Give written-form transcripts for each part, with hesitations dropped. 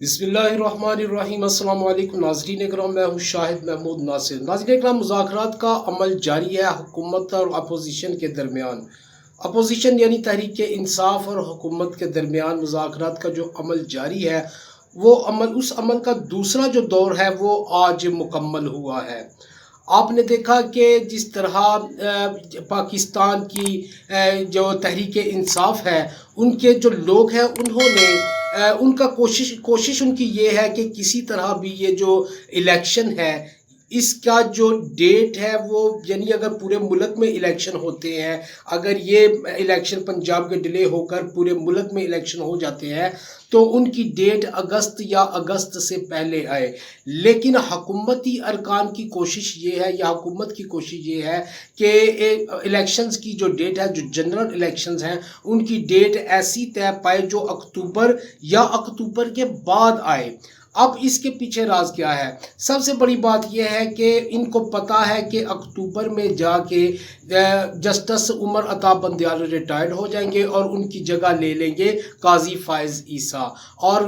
بسم اللہ الرحمن الرحیم۔ السلام علیکم ناظرین اکرام، میں ہوں شاہد محمود ناصر۔ ناظرین اکرام، مذاکرات کا عمل جاری ہے حکومت اور اپوزیشن کے درمیان۔ اپوزیشن یعنی تحریک انصاف اور حکومت کے درمیان مذاکرات کا جو عمل جاری ہے، اس عمل کا دوسرا جو دور ہے وہ آج مکمل ہوا ہے۔ آپ نے دیکھا کہ جس طرح پاکستان کی جو تحریک انصاف ہے، ان کے جو لوگ ہیں، انہوں نے ان کا کوشش ان کی یہ ہے کہ کسی طرح بھی یہ جو الیکشن ہے، اس کا جو ڈیٹ ہے وہ، یعنی اگر پورے ملک میں الیکشن ہوتے ہیں، اگر یہ الیکشن پنجاب کے ڈیلے ہو کر پورے ملک میں الیکشن ہو جاتے ہیں تو ان کی ڈیٹ اگست یا اگست سے پہلے آئے۔ لیکن حکومتی ارکان کی کوشش یہ ہے، یا حکومت کی کوشش یہ ہے کہ الیکشنز کی جو ڈیٹ ہے، جو جنرل الیکشنز ہیں، ان کی ڈیٹ ایسی طے پائے جو اکتوبر یا اکتوبر کے بعد آئے۔ اب اس کے پیچھے راز کیا ہے؟ سب سے بڑی بات یہ ہے کہ ان کو پتہ ہے کہ اکتوبر میں جا کے جسٹس عمر عطا بندیال ریٹائرڈ ہو جائیں گے اور ان کی جگہ لے لیں گے قاضی فائز عیسیٰ۔ اور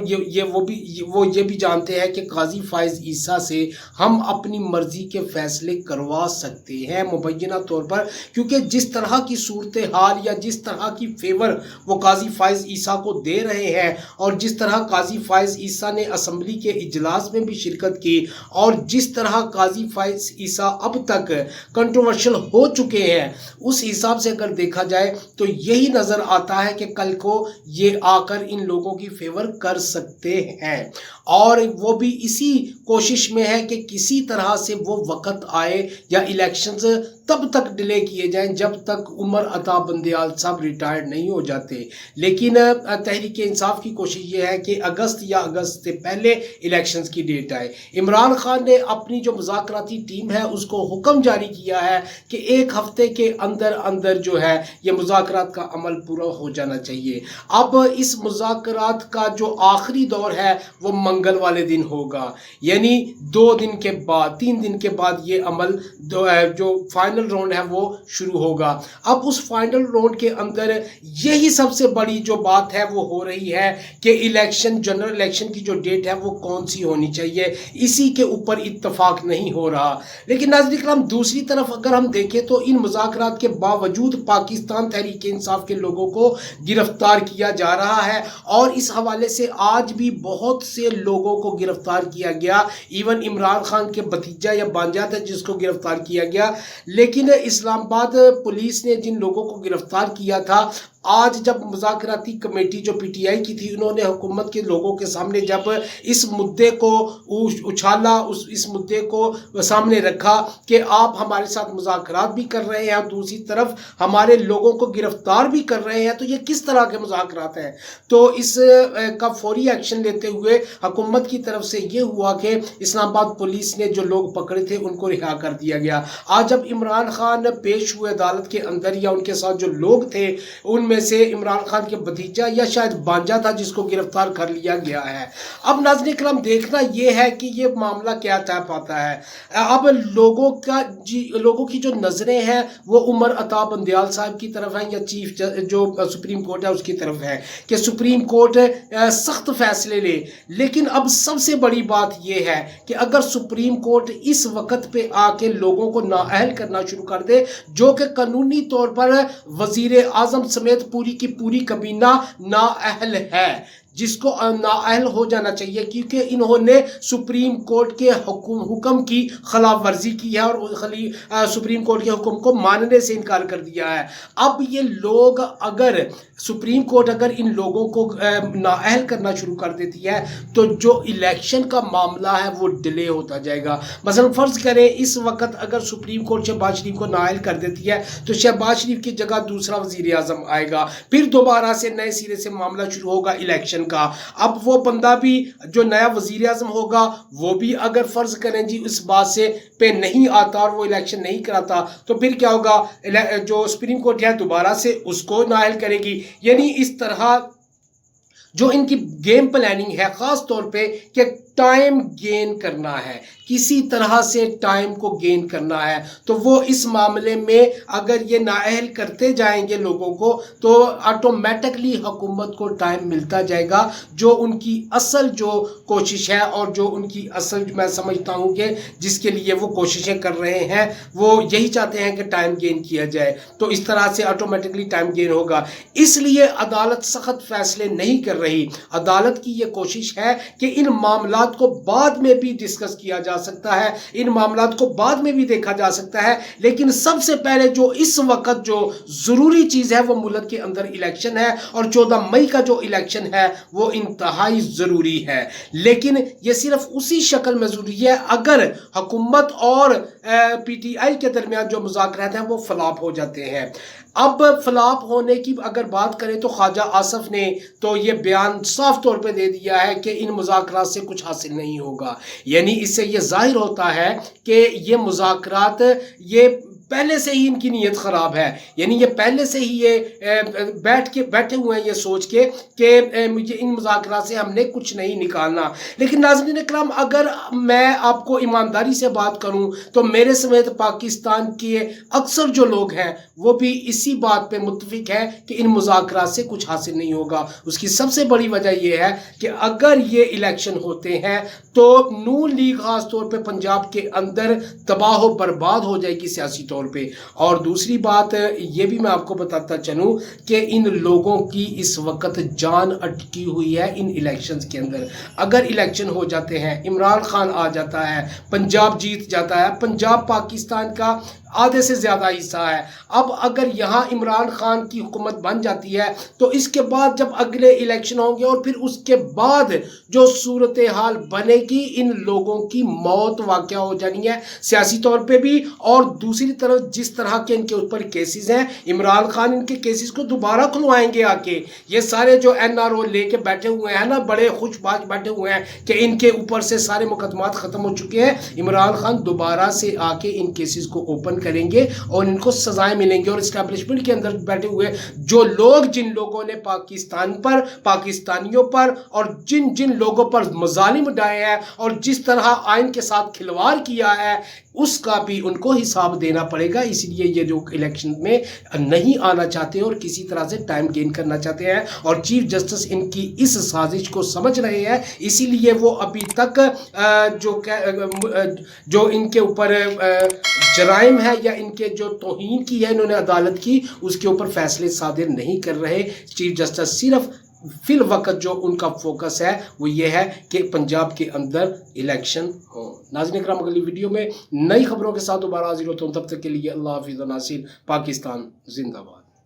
وہ یہ بھی جانتے ہیں کہ قاضی فائز عیسیٰ سے ہم اپنی مرضی کے فیصلے کروا سکتے ہیں مبینہ طور پر، کیونکہ جس طرح کی صورتحال یا جس طرح کی فیور وہ قاضی فائز عیسیٰ کو دے رہے ہیں، اور جس طرح قاضی فائز عیسیٰ نے اسمبلی کے اجلاس میں بھی شرکت کی، اور جس طرح قاضی فائز عیسیٰ اب تک کنٹروورشل ہو چکے ہیں، اس حساب سے اگر دیکھا جائے تو یہی نظر آتا ہے کہ کل کو یہ آ کر ان لوگوں کی فیور کر سکتے ہیں، اور وہ بھی اسی کوشش میں ہے کہ کسی طرح سے وہ وقت آئے یا الیکشنز تب تک ڈیلے کیے جائیں جب تک عمر عطا بندیال صاحب ریٹائرڈ نہیں ہو جاتے۔ لیکن تحریک انصاف کی کوشش یہ ہے کہ اگست یا اگست سے پہلے الیکشنز کی ڈیٹ آئے۔ عمران خان نے اپنی جو مذاکراتی ٹیم ہے اس کو حکم جاری کیا ہے کہ ایک ہفتے کے اندر جو ہے یہ مذاکرات کا عمل پورا ہو جانا چاہیے۔ اب اس مذاکرات کا جو آخری دور ہے وہ منگل والے دن ہوگا، یعنی 2 دن کے بعد، 3 دن کے بعد یہ عمل جو فائنل راؤنڈ ہے وہ شروع ہوگا۔ اب اس فائنل راؤنڈ کے اندر یہی سب سے بڑی جو بات ہے وہ ہو رہی ہے کہ جنرل الیکشن کی جو ڈیٹ ہے وہ کون سی ہونی چاہیے، اسی کے اوپر اتفاق نہیں ہو رہا۔ لیکن ناظرین کرام، دوسری طرف اگر ہم دیکھیں تو ان مذاکرات کے باوجود پاکستان تحریک انصاف کے لوگوں کو گرفتار کیا جا رہا ہے، اور اس حوالے سے آج بھی بہت سے لوگوں کو گرفتار کیا گیا۔ ایون عمران خان کے بھتیجا یا بانجا تھا جس کو گرفتار کیا گیا۔ لیکن اسلام آباد پولیس نے جن لوگوں کو گرفتار کیا تھا، آج جب مذاکراتی کمیٹی جو پی ٹی آئی کی تھی، انہوں نے حکومت کے لوگوں کے سامنے جب اس مدعے کو اچھالا، اس مدعے کو سامنے رکھا کہ آپ ہمارے ساتھ مذاکرات بھی کر رہے ہیں اور دوسری طرف ہمارے لوگوں کو گرفتار بھی کر رہے ہیں، تو یہ کس طرح کے مذاکرات ہیں؟ تو اس کا فوری ایکشن لیتے ہوئے حکومت کی طرف سے یہ ہوا کہ اسلام آباد پولیس نے جو لوگ پکڑے تھے ان کو رہا کر دیا گیا۔ آج جب عمران خان پیش ہوئے عدالت کے اندر، یا ان کے ساتھ جو لوگ تھے ان میں سے عمران خان کے بھتیجا یا شاید بانجا تھا جس کو گرفتار کر لیا گیا ہے۔ اب ناظرین کرام، دیکھنا یہ ہے کہ یہ معاملہ کیا طے پاتا ہے۔ اب لوگوں کی جو نظریں ہیں وہ عمر عطا بندیال صاحب کی طرف ہیں، یا چیف جو سپریم کورٹ ہے اس کی طرف ہے کہ سپریم کورٹ سخت فیصلے لے۔ لیکن اب سب سے بڑی بات یہ ہے کہ اگر سپریم کورٹ اس وقت پہ آ کے لوگوں کو نااہل کرنا شروع کر دے، جو کہ قانونی طور پر وزیر اعظم سمیت پوری کی پوری کابینہ نااہل ہے، جس کو نااہل ہو جانا چاہیے، کیونکہ انہوں نے سپریم کورٹ کے حکم کی خلاف ورزی کی ہے اور سپریم کورٹ کے حکم کو ماننے سے انکار کر دیا ہے۔ اب یہ لوگ سپریم کورٹ اگر ان لوگوں کو نااہل کرنا شروع کر دیتی ہے تو جو الیکشن کا معاملہ ہے وہ ڈیلے ہوتا جائے گا۔ مثلا فرض کریں اس وقت اگر سپریم کورٹ شہباز شریف کو نااہل کر دیتی ہے تو شہباز شریف کی جگہ دوسرا وزیر اعظم آئے گا، پھر دوبارہ سے نئے سرے سے معاملہ شروع ہوگا الیکشن کا۔ اب وہ بندہ بھی جو نیا وزیر اعظم ہوگا وہ بھی اگر فرض کریں جی اس بات سے پہ نہیں آتا اور وہ الیکشن نہیں کراتا تو پھر کیا ہوگا؟ جو سپریم کورٹ ہے دوبارہ سے اس کو نااہل کرے گی۔ یعنی اس طرح جو ان کی گیم پلاننگ ہے خاص طور پہ کہ ٹائم گین کرنا ہے، کسی طرح سے ٹائم کو گین کرنا ہے، تو وہ اس معاملے میں اگر یہ نااہل کرتے جائیں گے لوگوں کو تو آٹومیٹکلی حکومت کو ٹائم ملتا جائے گا، جو ان کی اصل جو کوشش ہے اور جو ان کی اصل میں سمجھتا ہوں کہ جس کے لیے وہ کوششیں کر رہے ہیں وہ یہی چاہتے ہیں کہ ٹائم گین کیا جائے، تو اس طرح سے آٹومیٹکلی ٹائم گین ہوگا۔ اس لیے عدالت سخت فیصلے نہیں کر رہی، عدالت کی یہ کوشش ہے کہ ان معاملات کو بعد میں بھی ڈسکس کیا جا سکتا ہے، ان معاملات کو بعد میں بھی دیکھا جا سکتا ہے، لیکن سب سے پہلے جو اس وقت جو ضروری چیز ہے وہ ملک کے اندر الیکشن ہے، اور 14 مئی کا جو الیکشن ہے وہ انتہائی ضروری ہے۔ لیکن یہ صرف اسی شکل میں ضروری ہے اگر حکومت اور پی ٹی آئی کے درمیان جو مذاکرات ہیں وہ فلاپ ہو جاتے ہیں۔ اب فلاپ ہونے کی اگر بات کریں تو خواجہ آصف نے تو یہ بیان صاف طور پہ دے دیا ہے کہ ان مذاکرات سے کچھ حاصل نہیں ہوگا، یعنی اس سے یہ ظاہر ہوتا ہے کہ یہ مذاکرات یہ پہلے سے ہی ان کی نیت خراب ہے، یعنی یہ پہلے سے ہی یہ بیٹھے ہوئے ہیں یہ سوچ کے کہ مجھے ان مذاکرات سے ہم نے کچھ نہیں نکالنا۔ لیکن ناظرین اکرام، اگر میں آپ کو ایمانداری سے بات کروں تو میرے سمیت پاکستان کے اکثر جو لوگ ہیں وہ بھی اسی بات پہ متفق ہیں کہ ان مذاکرات سے کچھ حاصل نہیں ہوگا۔ اس کی سب سے بڑی وجہ یہ ہے کہ اگر یہ الیکشن ہوتے ہیں تو نون لیگ خاص طور پہ پنجاب کے اندر تباہ و برباد ہو جائے گی سیاسی طور پہ، اور دوسری بات یہ بھی میں آپ کو بتاتا چلوں کہ ان لوگوں کی اس وقت جان اٹکی ہوئی ہے ان الیکشنز کے اندر۔ اگر الیکشن ہو جاتے ہیں، عمران خان آ جاتا ہے، پنجاب جیت جاتا ہے، پنجاب پاکستان کا آدھے سے زیادہ حصہ ہے، اب اگر یہاں عمران خان کی حکومت بن جاتی ہے تو اس کے بعد جب اگلے الیکشن ہوں گے اور پھر اس کے بعد جو صورتحال بنے گی، ان لوگوں کی موت واقع ہو جانی ہے سیاسی طور پہ بھی، اور دوسری طرف جس طرح کے ان کے اوپر کیسز ہیں، عمران خان ان کے کیسز کو دوبارہ کھلوائیں گے آ کے۔ یہ سارے جو این آر او لے کے بیٹھے ہوئے ہیں نا، بڑے خوش باش بیٹھے ہوئے ہیں کہ ان کے اوپر سے سارے مقدمات ختم ہو چکے ہیں، عمران خان دوبارہ سے آ کے ان کیسز کو اوپن کریں گے اور ان کو سزائیں ملیں گی، اور اسٹیبلشمنٹ کے اندر بیٹھے ہوئے جو لوگ، جن لوگوں نے پاکستان پر، پاکستانیوں پر اور جن لوگوں پر مظالم ڈھائے ہیں اور جس طرح آئین کے ساتھ کھلواڑ کیا ہے، اس کا بھی ان کو حساب دینا پڑے گا۔ اس لیے یہ جو الیکشن میں نہیں آنا چاہتے اور کسی طرح سے ٹائم گین کرنا چاہتے ہیں، اور چیف جسٹس ان کی اس سازش کو سمجھ رہے ہیں، اسی لیے وہ ابھی تک جو ان کے اوپر جرائم ہے یا ان کے جو توہین کی ہے انہوں نے عدالت کی، اس کے اوپر فیصلے صادر نہیں کر رہے۔ چیف جسٹس صرف فی الوقت جو ان کا فوکس ہے وہ یہ ہے کہ پنجاب کے اندر الیکشن ہو۔ ناظرین اکرام، اگلی ویڈیو میں نئی خبروں کے ساتھ دوبارہ حاضر ہوتا ہوں، تب تک کے لیے اللہ حافظ۔ ناصر، پاکستان زندہ باد۔